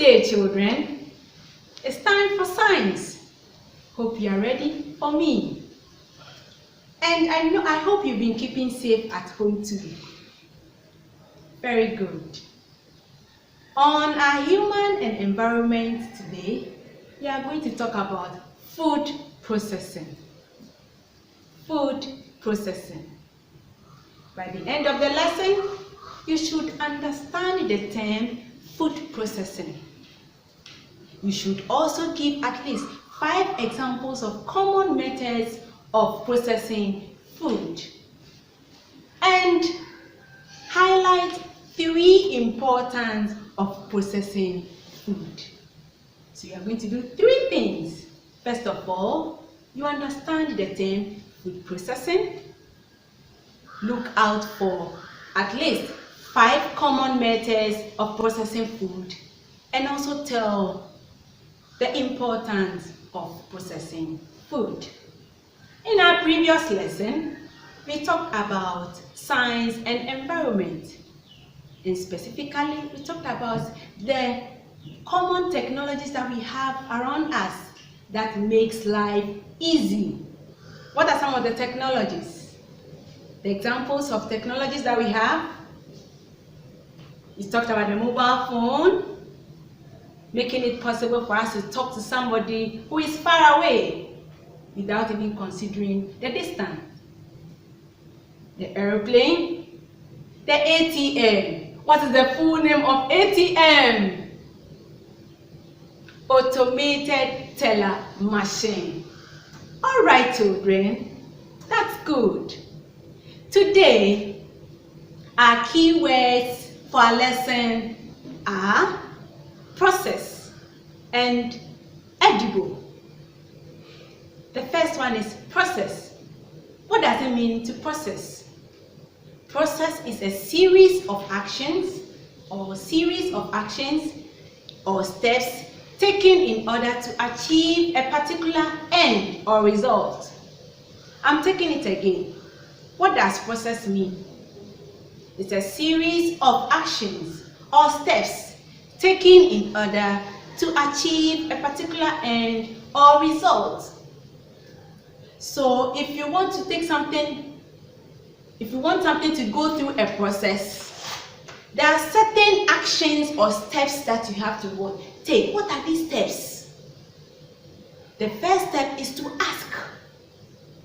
day, children. It's time for science. Hope you are ready for me. And I hope you've been keeping safe at home too. Very good. On our human and environment today, we are going to talk about food processing. Food processing. By the end of the lesson, you should understand the term food processing. You should also give at least 5 examples of common methods of processing food. And highlight 3 importance of processing food. So you are going to do 3 things. First of all, you understand the term food processing. Look out for at least 5 common methods of processing food, and also tell the importance of processing food. In our previous lesson, we talked about science and environment. And specifically, we talked about the common technologies that we have around us that makes life easy. What are some of the technologies? The examples of technologies that we have. We talked about the mobile phone, making it possible for us to talk to somebody who is far away without even considering the distance. The airplane, the ATM. What is the full name of ATM? Automated teller machine. All right, children, that's good. Today, our keywords for our lesson are process and edible. The first one is process. What does it mean to process? Process is a series of actions or steps taken in order to achieve a particular end or result. I'm taking it again. What does process mean? It's a series of actions or steps taken in order to achieve a particular end or result. So if you want something to go through a process, there are certain actions or steps that you have to take. What are these steps? The first step is to ask.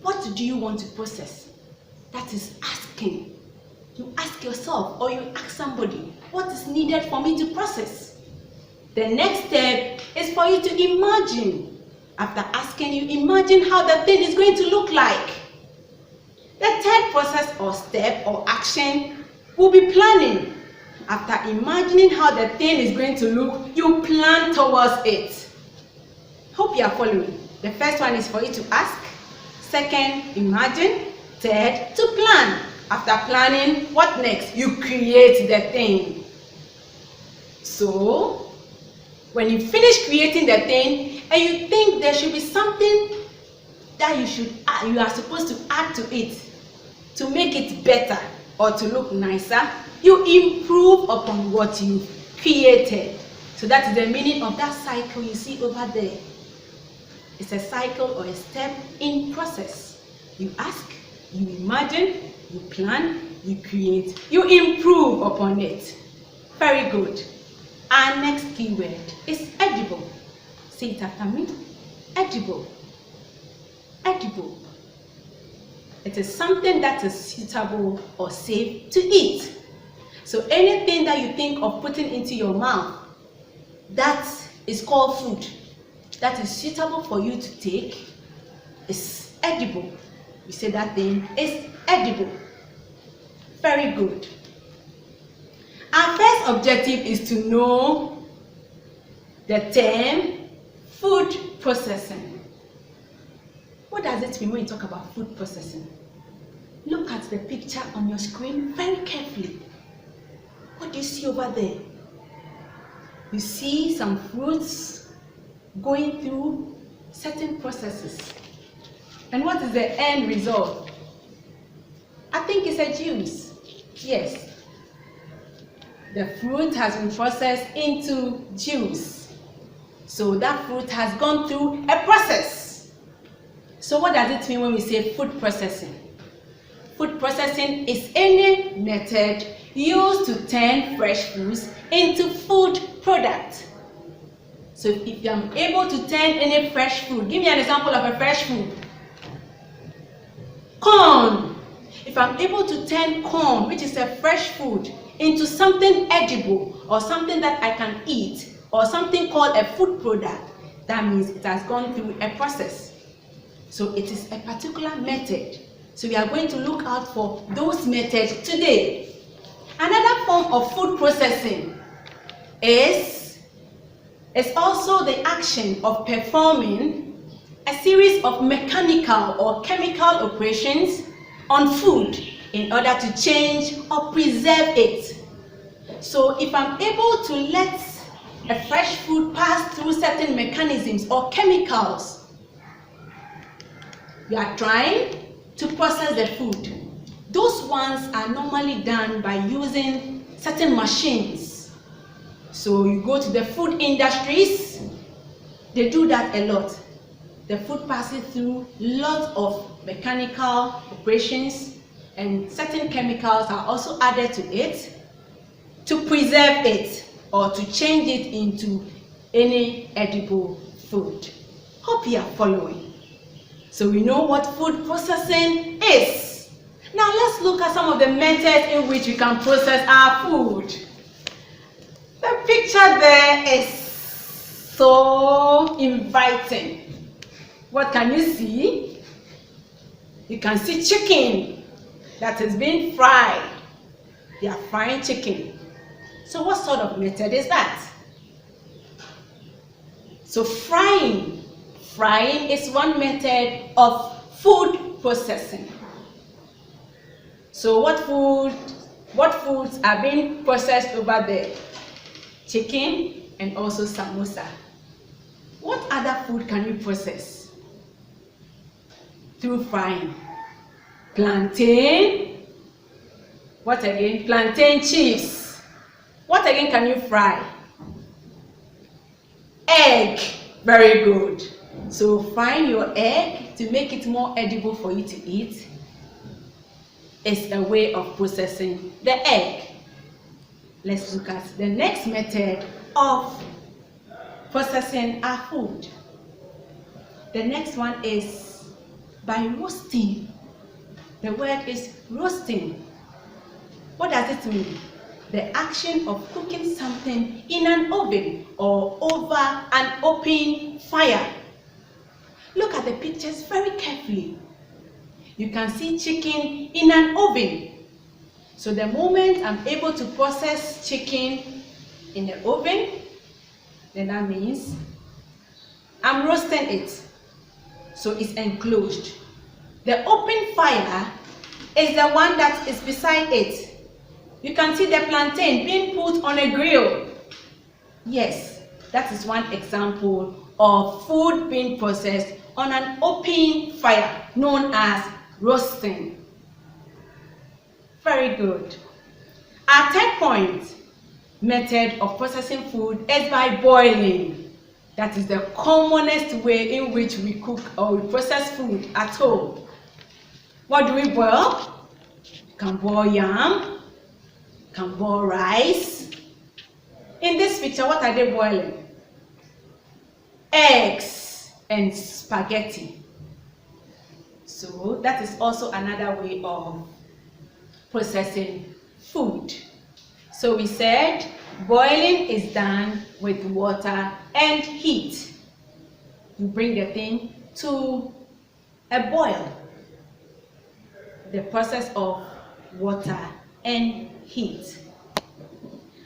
What do you want to process? That is asking. You ask yourself or you ask somebody, what is needed for me to process? The next step is for you to imagine. After asking, you imagine how the thing is going to look like. The third process or step or action will be planning. After imagining how the thing is going to look, you plan towards it. Hope you are following. The first one is for you to ask. Second, imagine. Third, to plan. After planning, what next? You create the thing. So, when you finish creating the thing and you think there should be something that you are supposed to add to it to make it better or to look nicer, you improve upon what you created. So that is the meaning of that cycle you see over there. It's a cycle or a step in process. You ask, you imagine, you plan, you create, you improve upon it. Very good. Our next keyword is edible. Say it after me. Edible. Edible. It is something that is suitable or safe to eat. So anything that you think of putting into your mouth that is called food, that is suitable for you to take, is edible. We say that thing is edible. Very good. Our first objective is to know the term food processing. What does it mean when you talk about food processing? Look at the picture on your screen very carefully. What do you see over there? You see some fruits going through certain processes. And what is the end result? I think it's a juice. Yes. The fruit has been processed into juice. So that fruit has gone through a process. So what does it mean when we say food processing? Food processing is any method used to turn fresh foods into food products. So if I'm able to turn any fresh food, give me an example of a fresh food. Corn. If I'm able to turn corn, which is a fresh food, into something edible or something that I can eat or something called a food product, that means it has gone through a process. So it is a particular method. So we are going to look out for those methods today. Another form of food processing is also the action of performing a series of mechanical or chemical operations on food in order to change or preserve it. So if I'm able to let a fresh food pass through certain mechanisms or chemicals, we are trying to process the food. Those ones are normally done by using certain machines. So you go to the food industries, they do that a lot. The food passes through lots of mechanical operations, and certain chemicals are also added to it to preserve it or to change it into any edible food. Hope you are following. So we know what food processing is. Now let's look at some of the methods in which we can process our food. The picture there is so inviting. What can you see? You can see chicken that is being fried. They are frying chicken. So what sort of method is that? So frying is one method of food processing. So what foods are being processed over there? Chicken and also samosa. What other food can you process through frying? Plantain. What again? Plantain chips. What again can you fry? Egg. Very good. So frying your egg to make it more edible for you to eat is a way of processing the egg. Let's look at the next method of processing our food. The next one is by roasting. The word is roasting. What does it mean? The action of cooking something in an oven or over an open fire. Look at the pictures very carefully. You can see chicken in an oven. So the moment I'm able to process chicken in the oven, then that means I'm roasting it. So it's enclosed. The open fire is the one that is beside it. You can see the plantain being put on a grill. Yes, that is one example of food being processed on an open fire, known as roasting. Very good. Our third method of processing food is by boiling. That is the commonest way in which we cook or we process food at home. What do we boil? You can boil yam, you can boil rice. In this picture, what are they boiling? Eggs and spaghetti. So that is also another way of processing food. So we said boiling is done with water and heat. You bring the thing to a boil. The process of water and heat.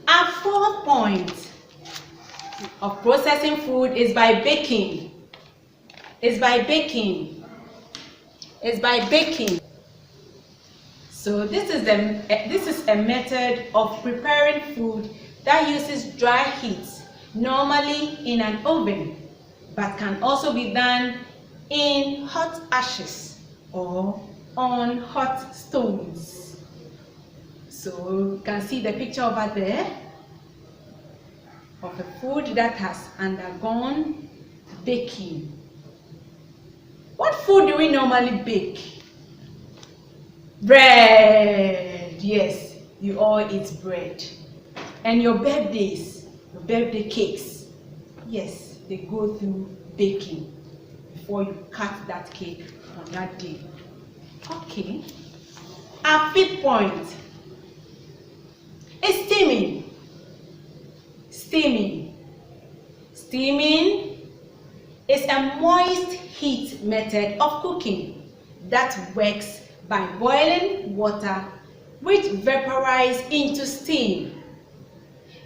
Our fourth point of processing food is by baking. It's by baking. So this is a method of preparing food that uses dry heat, normally in an oven, but can also be done in hot ashes or on hot stones. So you can see the picture over there of a food that has undergone baking. What food do we normally bake? Bread. Yes, you all eat bread. And your birthdays, your birthday cakes, yes, they go through baking before you cut that cake on that day. Okay. Our fifth point is steaming. Steaming. Steaming is a moist heat method of cooking that works by boiling water which vaporizes into steam.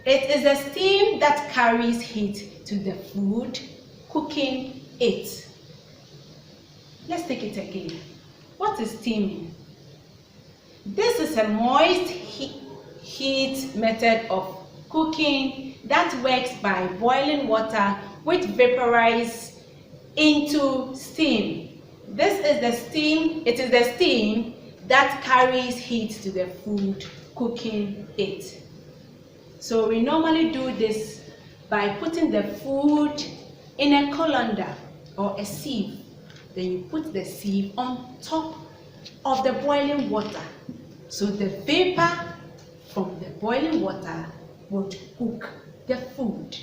It is the steam that carries heat to the food, cooking it. Let's take it again. What is steaming? This is a moist heat method of cooking that works by boiling water which vaporizes into steam. This is the steam, it is the steam that carries heat to the food, cooking it. So we normally do this by putting the food in a colander or a sieve. Then you put the sieve on top of the boiling water. So the vapor from the boiling water would cook the food.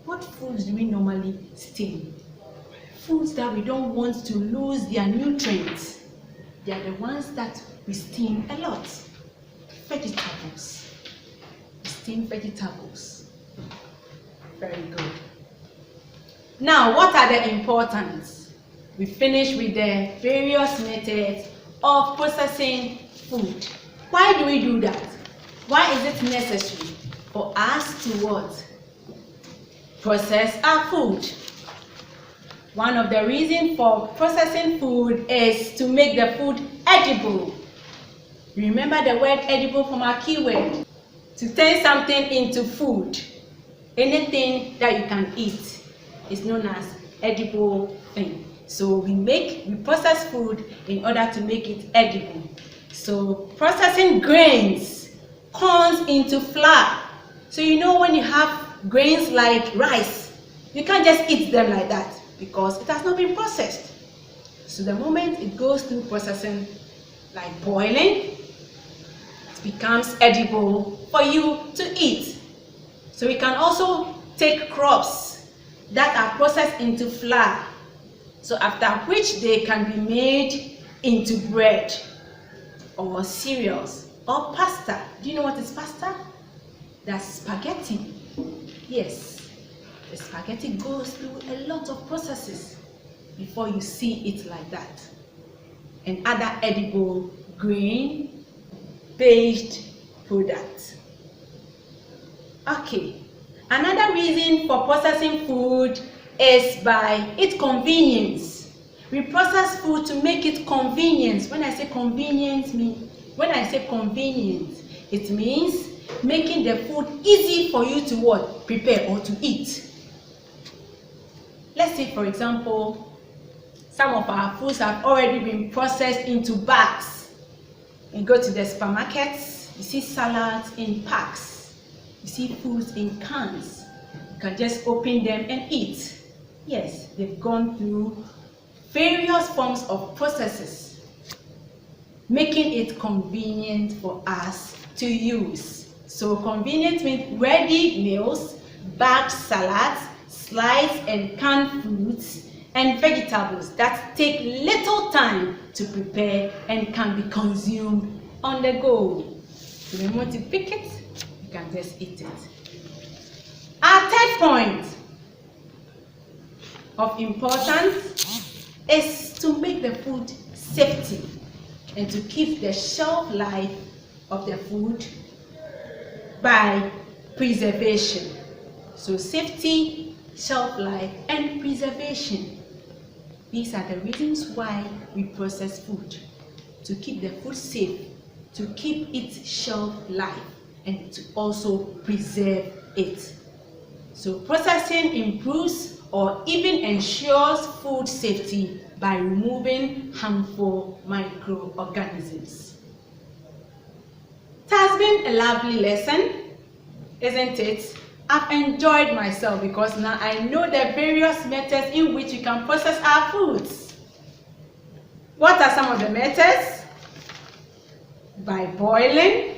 What foods do we normally steam? Foods that we don't want to lose their nutrients. They are the ones that we steam a lot. Vegetables. We steam vegetables. Very good. Now, what are the importance? We finish with the various methods of processing food. Why do we do that? Why is it necessary for us to what? Process our food. One of the reasons for processing food is to make the food edible. Remember the word edible from our keyword. To turn something into food. Anything that you can eat is known as edible thing. So we process food in order to make it edible. So processing grains, corns into flour. So you know when you have grains like rice, you can't just eat them like that because it has not been processed. So the moment it goes through processing, like boiling, it becomes edible for you to eat. So we can also take crops that are processed into flour. So after which they can be made into bread or cereals or pasta. Do you know what is pasta? That's spaghetti. Yes, the spaghetti goes through a lot of processes before you see it like that. And other edible grain-based products. Okay, another reason for processing food is by its convenience. We process food to make it convenient. When I say convenience, it means making the food easy for you to what? Prepare or to eat. Let's say, for example, some of our foods have already been processed into bags. You go to the supermarkets, you see salads in packs. You see foods in cans. You can just open them and eat. Yes, they've gone through various forms of processes, making it convenient for us to use. So convenient means ready meals, bagged salads, sliced and canned fruits, and vegetables that take little time to prepare and can be consumed on the go. So when you want to pick it, you can just eat it. Our third point of importance is to make the food safety and to keep the shelf life of the food by preservation. So safety, shelf life, and preservation. These are the reasons why we process food. To keep the food safe, to keep its shelf life, and to also preserve it. So processing improves or even ensures food safety by removing harmful microorganisms. has been a lovely lesson, isn't it? I've enjoyed myself because now I know the various methods in which we can process our foods. What are some of the methods? By boiling,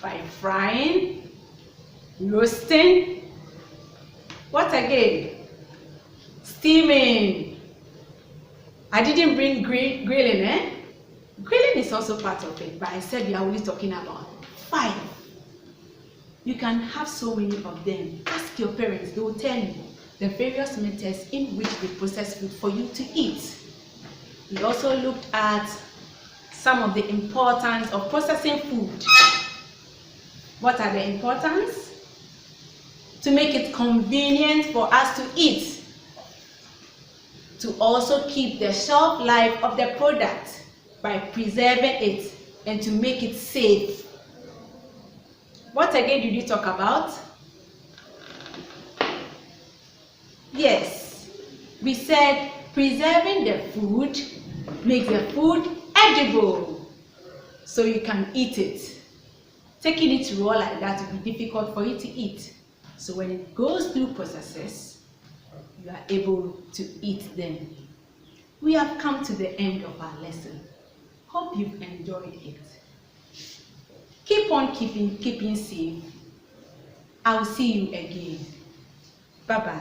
by frying, roasting. What again? Steaming. I didn't bring grilling, eh? Grilling is also part of it, but I said we are only talking about 5. You can have so many of them. Ask your parents, they will tell you the various methods in which they process food for you to eat. We also looked at some of the importance of processing food. What are the importance? To make it convenient for us to eat. To also keep the shelf life of the product by preserving it and to make it safe. What again did we talk about? Yes, we said preserving the food makes the food edible, so you can eat it. Taking it raw like that will be difficult for you to eat. So when it goes through processes, you are able to eat them. We have come to the end of our lesson. Hope you've enjoyed it. Keep on keeping safe. I'll see you again. Bye-bye.